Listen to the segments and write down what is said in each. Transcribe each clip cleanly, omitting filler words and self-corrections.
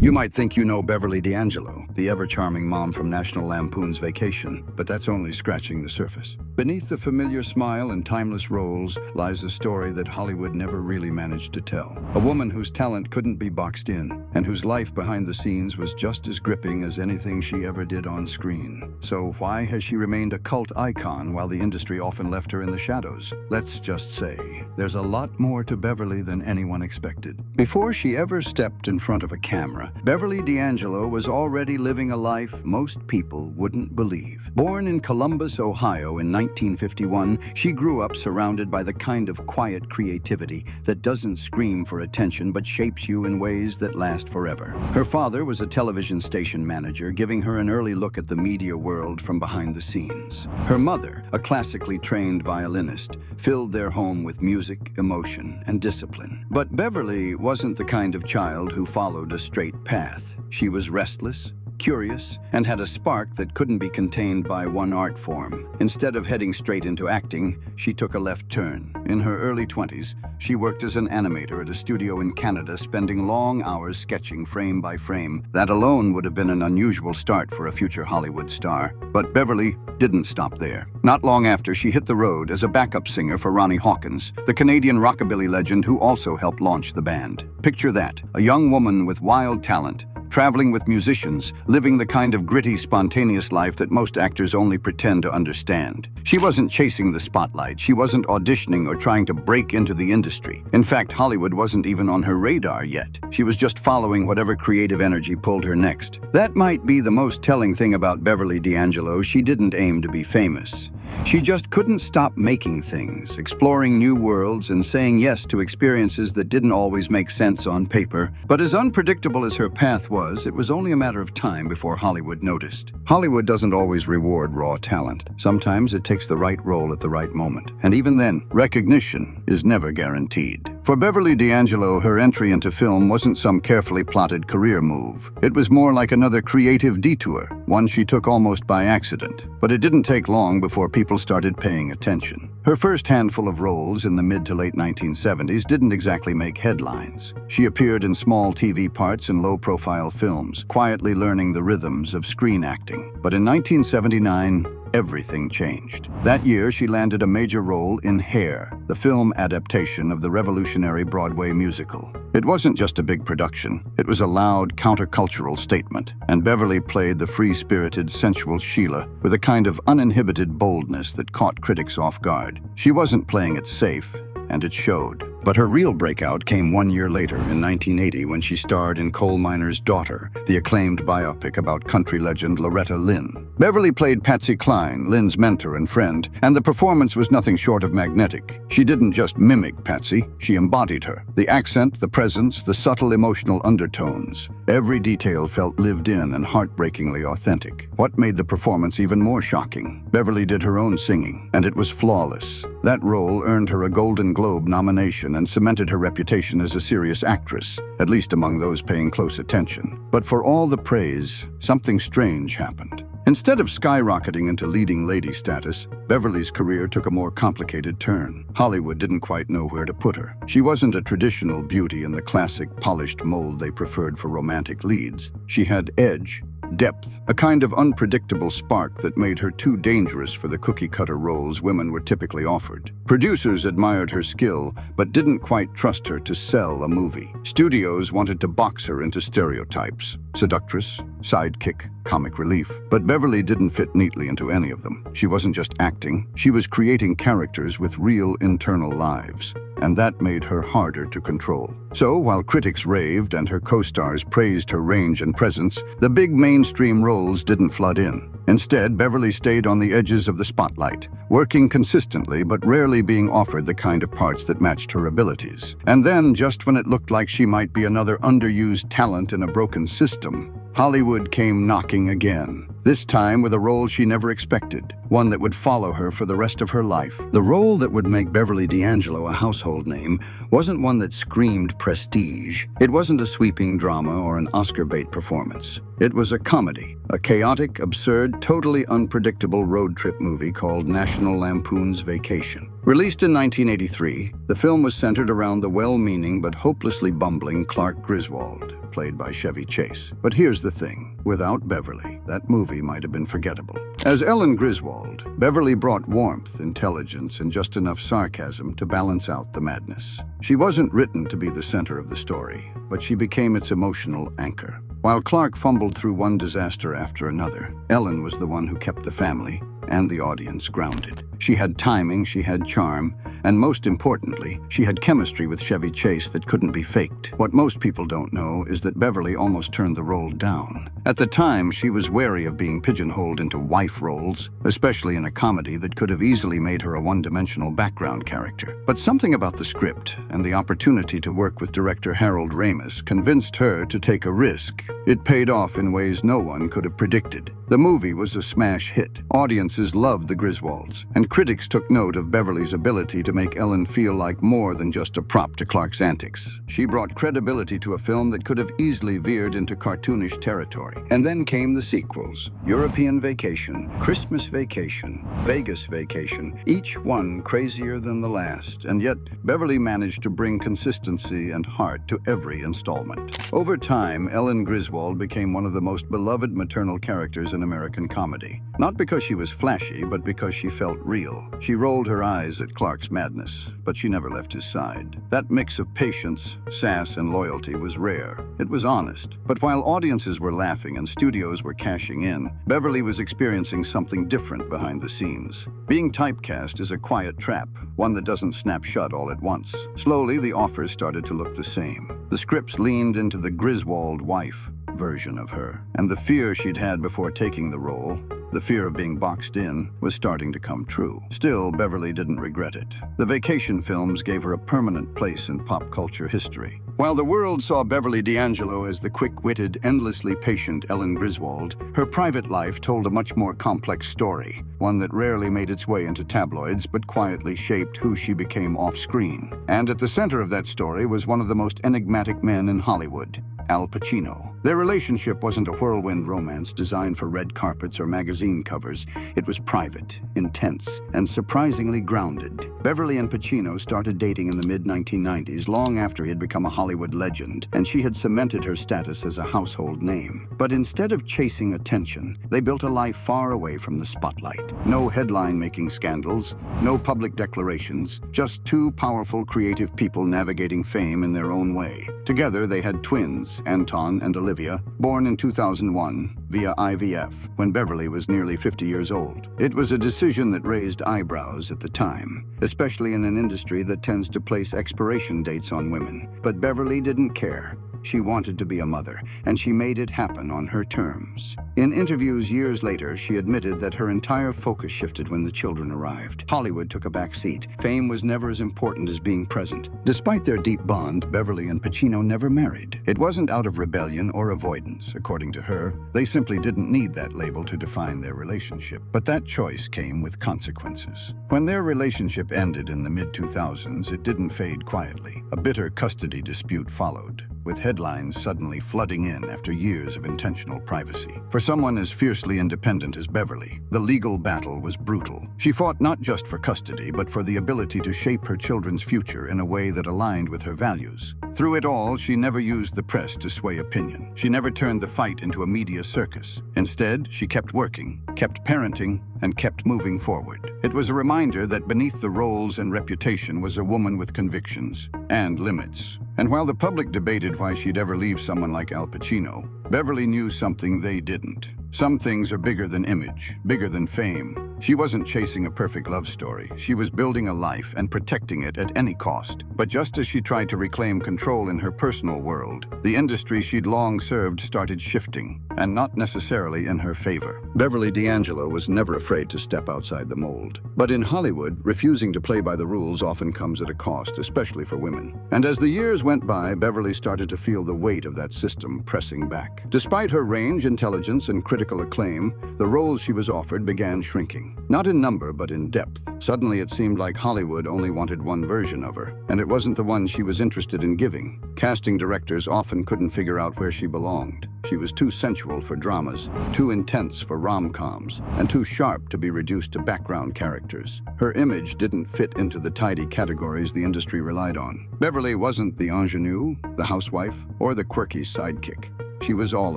You might think you know Beverly D'Angelo, the ever-charming mom from National Lampoon's Vacation, but that's only scratching the surface. Beneath the familiar smile and timeless roles lies a story that Hollywood never really managed to tell. A woman whose talent couldn't be boxed in, and whose life behind the scenes was just as gripping as anything she ever did on screen. So why has she remained a cult icon while the industry often left her in the shadows? Let's just say, there's a lot more to Beverly than anyone expected. Before she ever stepped in front of a camera, Beverly D'Angelo was already living a life most people wouldn't believe. Born in Columbus, Ohio in 1951, she grew up surrounded by the kind of quiet creativity that doesn't scream for attention but shapes you in ways that last forever. Her father was a television station manager, giving her an early look at the media world from behind the scenes. Her mother, a classically trained violinist, filled their home with music, emotion, and discipline. But Beverly wasn't the kind of child who followed a straight path. She was restless, curious, and had a spark that couldn't be contained by one art form. Instead of heading straight into acting, she took a left turn. In her early 20s, she worked as an animator at a studio in Canada, spending long hours sketching frame by frame. That alone would have been an unusual start for a future Hollywood star. But Beverly didn't stop there. Not long after, she hit the road as a backup singer for Ronnie Hawkins, the Canadian rockabilly legend who also helped launch the band. Picture that, a young woman with wild talent, traveling with musicians, living the kind of gritty, spontaneous life that most actors only pretend to understand. She wasn't chasing the spotlight. She wasn't auditioning or trying to break into the industry. In fact, Hollywood wasn't even on her radar yet. She was just following whatever creative energy pulled her next. That might be the most telling thing about Beverly D'Angelo. She didn't aim to be famous. She just couldn't stop making things, exploring new worlds, and saying yes to experiences that didn't always make sense on paper. But as unpredictable as her path was, it was only a matter of time before Hollywood noticed. Hollywood doesn't always reward raw talent. Sometimes it takes the right role at the right moment. And even then, recognition is never guaranteed. For Beverly D'Angelo, her entry into film wasn't some carefully plotted career move. It was more like another creative detour, one she took almost by accident. But it didn't take long before people started paying attention. Her first handful of roles in the mid to late 1970s didn't exactly make headlines. She appeared in small TV parts in low-profile films, quietly learning the rhythms of screen acting. But in 1979, everything changed. That year, she landed a major role in Hair, the film adaptation of the revolutionary Broadway musical. It wasn't just a big production. It was a loud, countercultural statement, and Beverly played the free-spirited, sensual Sheila with a kind of uninhibited boldness that caught critics off guard. She wasn't playing it safe, and it showed. But her real breakout came 1 year later, in 1980, when she starred in Coal Miner's Daughter, the acclaimed biopic about country legend Loretta Lynn. Beverly played Patsy Cline, Lynn's mentor and friend, and the performance was nothing short of magnetic. She didn't just mimic Patsy, she embodied her. The accent, the presence, the subtle emotional undertones. Every detail felt lived in and heartbreakingly authentic. What made the performance even more shocking? Beverly did her own singing, and it was flawless. That role earned her a Golden Globe nomination and cemented her reputation as a serious actress, at least among those paying close attention. But for all the praise, something strange happened. Instead of skyrocketing into leading lady status, Beverly's career took a more complicated turn. Hollywood didn't quite know where to put her. She wasn't a traditional beauty in the classic polished mold they preferred for romantic leads. She had edge, depth, a kind of unpredictable spark that made her too dangerous for the cookie-cutter roles women were typically offered. Producers admired her skill, but didn't quite trust her to sell a movie. Studios wanted to box her into stereotypes: seductress, sidekick, comic relief. But Beverly didn't fit neatly into any of them. She wasn't just acting, she was creating characters with real internal lives. And that made her harder to control. So, while critics raved and her co-stars praised her range and presence, the big mainstream roles didn't flood in. Instead, Beverly stayed on the edges of the spotlight, working consistently but rarely being offered the kind of parts that matched her abilities. And then, just when it looked like she might be another underused talent in a broken system, Hollywood came knocking again. This time with a role she never expected, one that would follow her for the rest of her life. The role that would make Beverly D'Angelo a household name wasn't one that screamed prestige. It wasn't a sweeping drama or an Oscar bait performance. It was a comedy, a chaotic, absurd, totally unpredictable road trip movie called National Lampoon's Vacation. Released in 1983, the film was centered around the well-meaning but hopelessly bumbling Clark Griswold. played by Chevy Chase. But here's the thing. Without Beverly, that movie might have been forgettable. As Ellen Griswold, Beverly brought warmth, intelligence, and just enough sarcasm to balance out the madness. She wasn't written to be the center of the story, but she became its emotional anchor. While Clark fumbled through one disaster after another, Ellen was the one who kept the family and the audience grounded. She had timing, she had charm, and most importantly, she had chemistry with Chevy Chase that couldn't be faked. What most people don't know is that Beverly almost turned the role down. At the time, she was wary of being pigeonholed into wife roles, especially in a comedy that could have easily made her a one-dimensional background character. But something about the script and the opportunity to work with director Harold Ramis convinced her to take a risk. It paid off in ways no one could have predicted. The movie was a smash hit. Audiences loved the Griswolds, and critics took note of Beverly's ability to make Ellen feel like more than just a prop to Clark's antics. She brought credibility to a film that could have easily veered into cartoonish territory. And then came the sequels: European Vacation, Christmas Vacation, Vegas Vacation, each one crazier than the last, and yet Beverly managed to bring consistency and heart to every installment. Over time, Ellen Griswold became one of the most beloved maternal characters in American comedy. Not because she was flashy, but because she felt real. She rolled her eyes at Clark's madness, but she never left his side. That mix of patience, sass, and loyalty was rare. It was honest. But while audiences were laughing and studios were cashing in, Beverly was experiencing something different behind the scenes. Being typecast is a quiet trap, one that doesn't snap shut all at once. Slowly, the offers started to look the same. The scripts leaned into the Griswold wife version of her, and the fear she'd had before taking the role, the fear of being boxed in, was starting to come true. Still, Beverly didn't regret it. The vacation films gave her a permanent place in pop culture history. While the world saw Beverly D'Angelo as the quick-witted, endlessly patient Ellen Griswold, her private life told a much more complex story, one that rarely made its way into tabloids but quietly shaped who she became off-screen. And at the center of that story was one of the most enigmatic men in Hollywood, Al Pacino. Their relationship wasn't a whirlwind romance designed for red carpets or magazine covers. It was private, intense, and surprisingly grounded. Beverly and Pacino started dating in the mid-1990s, long after he had become a Hollywood legend, and she had cemented her status as a household name. But instead of chasing attention, they built a life far away from the spotlight. No headline-making scandals, no public declarations, just two powerful, creative people navigating fame in their own way. Together, they had twins, Anton and Olivia, born in 2001 via IVF, when Beverly was nearly 50 years old. It was a decision that raised eyebrows at the time, especially in an industry that tends to place expiration dates on women. But Beverly didn't care. She wanted to be a mother, and she made it happen on her terms. In interviews years later, she admitted that her entire focus shifted when the children arrived. Hollywood took a back seat. Fame was never as important as being present. Despite their deep bond, Beverly and Pacino never married. It wasn't out of rebellion or avoidance, according to her. They simply didn't need that label to define their relationship. But that choice came with consequences. When their relationship ended in the mid-2000s, it didn't fade quietly. A bitter custody dispute followed, with headlines suddenly flooding in after years of intentional privacy. For someone as fiercely independent as Beverly, the legal battle was brutal. She fought not just for custody, but for the ability to shape her children's future in a way that aligned with her values. Through it all, she never used the press to sway opinion. She never turned the fight into a media circus. Instead, she kept working, kept parenting, and kept moving forward. It was a reminder that beneath the roles and reputation was a woman with convictions and limits. And while the public debated why she'd ever leave someone like Al Pacino, Beverly knew something they didn't. Some things are bigger than image, bigger than fame. She wasn't chasing a perfect love story. She was building a life and protecting it at any cost. But just as she tried to reclaim control in her personal world, the industry she'd long served started shifting, and not necessarily in her favor. Beverly D'Angelo was never afraid to step outside the mold. But in Hollywood, refusing to play by the rules often comes at a cost, especially for women. And as the years went by, Beverly started to feel the weight of that system pressing back. Despite her range, intelligence, and critical acclaim, the roles she was offered began shrinking. Not in number, but in depth. Suddenly it seemed like Hollywood only wanted one version of her, and it wasn't the one she was interested in giving. Casting directors often couldn't figure out where she belonged. She was too sensual for dramas, too intense for rom-coms, and too sharp to be reduced to background characters. Her image didn't fit into the tidy categories the industry relied on. Beverly wasn't the ingenue, the housewife, or the quirky sidekick. She was all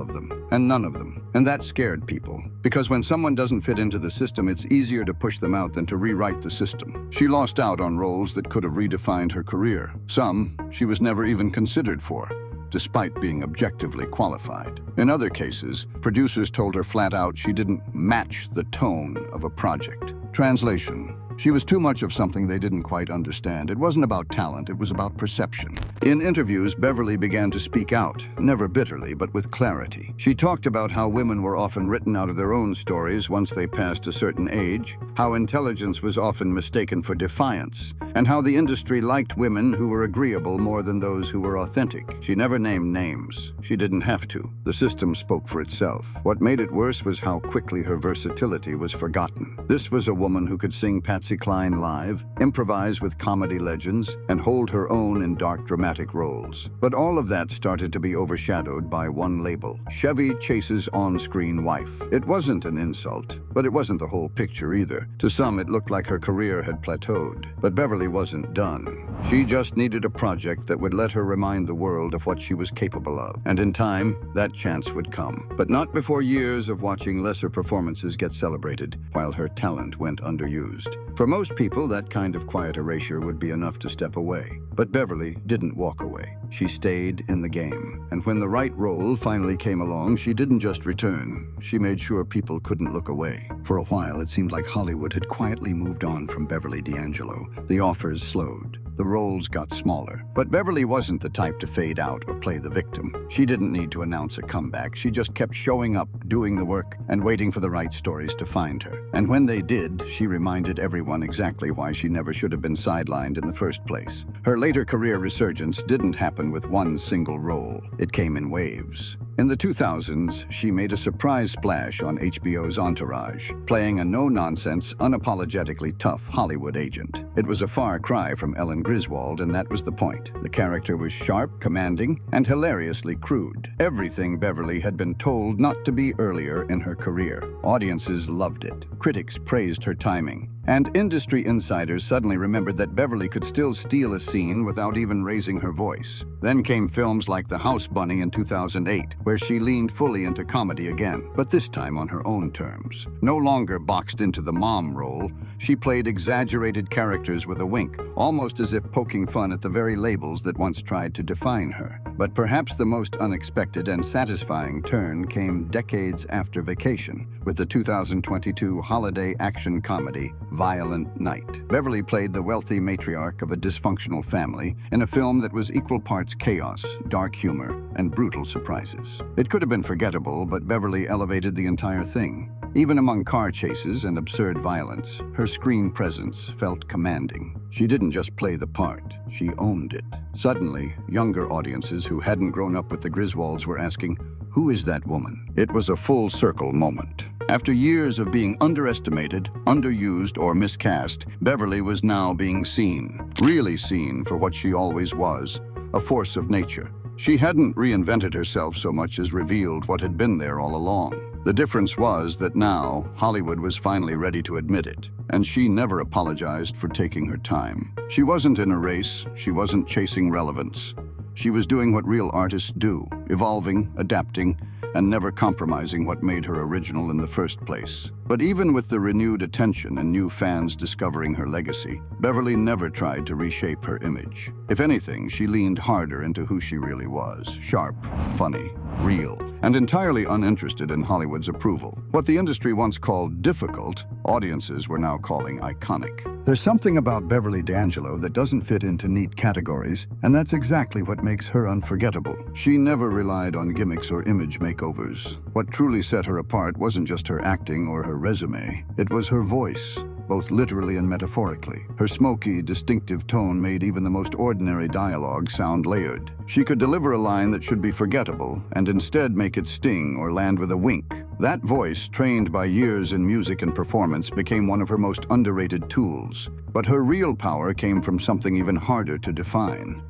of them, and none of them. And that scared people, because when someone doesn't fit into the system, it's easier to push them out than to rewrite the system. She lost out on roles that could have redefined her career. Some she was never even considered for, despite being objectively qualified. In other cases, producers told her flat out she didn't match the tone of a project. Translation: she was too much of something they didn't quite understand. It wasn't about talent, it was about perception. In interviews, Beverly began to speak out, never bitterly, but with clarity. She talked about how women were often written out of their own stories once they passed a certain age, how intelligence was often mistaken for defiance, and how the industry liked women who were agreeable more than those who were authentic. She never named names. She didn't have to. The system spoke for itself. What made it worse was how quickly her versatility was forgotten. This was a woman who could sing Patsy Cline live, improvise with comedy legends, and hold her own in dark, dramatic roles. But all of that started to be overshadowed by one label: Chevy Chase's on-screen wife. It wasn't an insult, but it wasn't the whole picture either. To some, it looked like her career had plateaued. But Beverly wasn't done. She just needed a project that would let her remind the world of what she was capable of. And in time, that chance would come. But not before years of watching lesser performances get celebrated, while her talent went underused. For most people, that kind of quiet erasure would be enough to step away. But Beverly didn't walk away. She stayed in the game. And when the right role finally came along, she didn't just return. She made sure people couldn't look away. For a while, it seemed like Hollywood had quietly moved on from Beverly D'Angelo. The offers slowed. The roles got smaller. But Beverly wasn't the type to fade out or play the victim. She didn't need to announce a comeback. She just kept showing up, doing the work, and waiting for the right stories to find her. And when they did, she reminded everyone exactly why she never should have been sidelined in the first place. Her later career resurgence didn't happen with one single role. It came in waves. In the 2000s, she made a surprise splash on HBO's Entourage, playing a no-nonsense, unapologetically tough Hollywood agent. It was a far cry from Ellen Griswold, and that was the point. The character was sharp, commanding, and hilariously crude. Everything Beverly had been told not to be earlier in her career. Audiences loved it. Critics praised her timing. And industry insiders suddenly remembered that Beverly could still steal a scene without even raising her voice. Then came films like The House Bunny in 2008, where she leaned fully into comedy again, but this time on her own terms. No longer boxed into the mom role, she played exaggerated characters with a wink, almost as if poking fun at the very labels that once tried to define her. But perhaps the most unexpected and satisfying turn came decades after Vacation, with the 2022 holiday action comedy, Violent Night. Beverly played the wealthy matriarch of a dysfunctional family in a film that was equal parts chaos, dark humor, and brutal surprises. It could have been forgettable, but Beverly elevated the entire thing. Even among car chases and absurd violence, her screen presence felt commanding. She didn't just play the part, she owned it. Suddenly, younger audiences who hadn't grown up with the Griswolds were asking, "Who is that woman?" It was a full circle moment. After years of being underestimated, underused, or miscast, Beverly was now being seen, really seen for what she always was, a force of nature. She hadn't reinvented herself so much as revealed what had been there all along. The difference was that now Hollywood was finally ready to admit it, and she never apologized for taking her time. She wasn't in a race, she wasn't chasing relevance. She was doing what real artists do, evolving, adapting, and never compromising what made her original in the first place. But even with the renewed attention and new fans discovering her legacy, Beverly never tried to reshape her image. If anything, she leaned harder into who she really was: sharp, funny, real, and entirely uninterested in Hollywood's approval. What the industry once called difficult, audiences were now calling iconic. There's something about Beverly D'Angelo that doesn't fit into neat categories, and that's exactly what makes her unforgettable. She never relied on gimmicks or image makeovers. What truly set her apart wasn't just her acting or her resume, it was her voice, both literally and metaphorically. Her smoky, distinctive tone made even the most ordinary dialogue sound layered. She could deliver a line that should be forgettable and instead make it sting or land with a wink. That voice, trained by years in music and performance, became one of her most underrated tools. But her real power came from something even harder to define: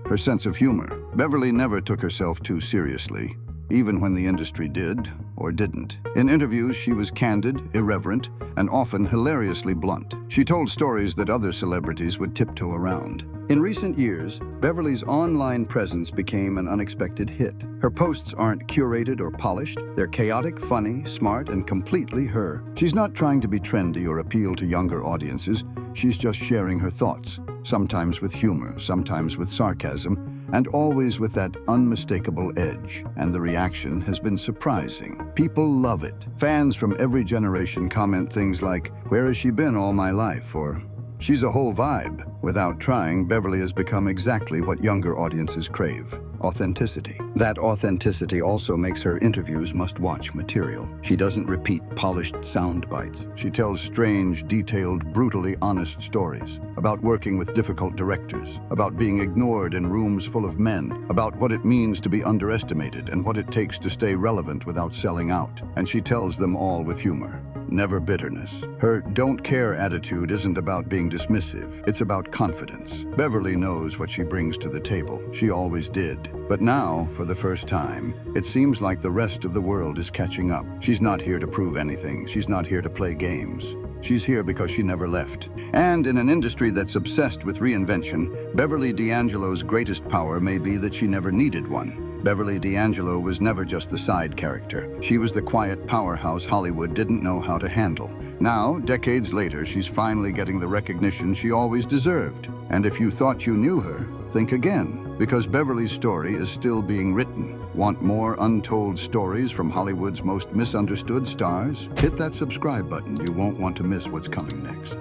her sense of humor. Beverly never took herself too seriously. even when the industry did or didn't. In interviews, she was candid, irreverent, and often hilariously blunt. She told stories that other celebrities would tiptoe around. In recent years, Beverly's online presence became an unexpected hit. Her posts aren't curated or polished. They're chaotic, funny, smart, and completely her. She's not trying to be trendy or appeal to younger audiences. She's just sharing her thoughts, sometimes with humor, sometimes with sarcasm, and always with that unmistakable edge. And the reaction has been surprising. People love it. Fans from every generation comment things like, "Where has she been all my life?" or "She's a whole vibe." Without trying, Beverly has become exactly what younger audiences crave: authenticity. That authenticity also makes her interviews must-watch material. She doesn't repeat polished sound bites. She tells strange, detailed, brutally honest stories about working with difficult directors, about being ignored in rooms full of men, about what it means to be underestimated and what it takes to stay relevant without selling out. And she tells them all with humor, never bitterness. Her don't care attitude isn't about being dismissive, it's about confidence. Beverly knows what she brings to the table. She always did. But now, for the first time, it seems like the rest of the world is catching up. She's not here to prove anything. She's not here to play games. She's here because she never left. And in an industry that's obsessed with reinvention, Beverly D'Angelo's greatest power may be that she never needed one. Beverly D'Angelo was never just the side character. She was the quiet powerhouse Hollywood didn't know how to handle. Now, decades later, she's finally getting the recognition she always deserved. And if you thought you knew her, think again, because Beverly's story is still being written. Want more untold stories from Hollywood's most misunderstood stars? Hit that subscribe button. You won't want to miss what's coming next.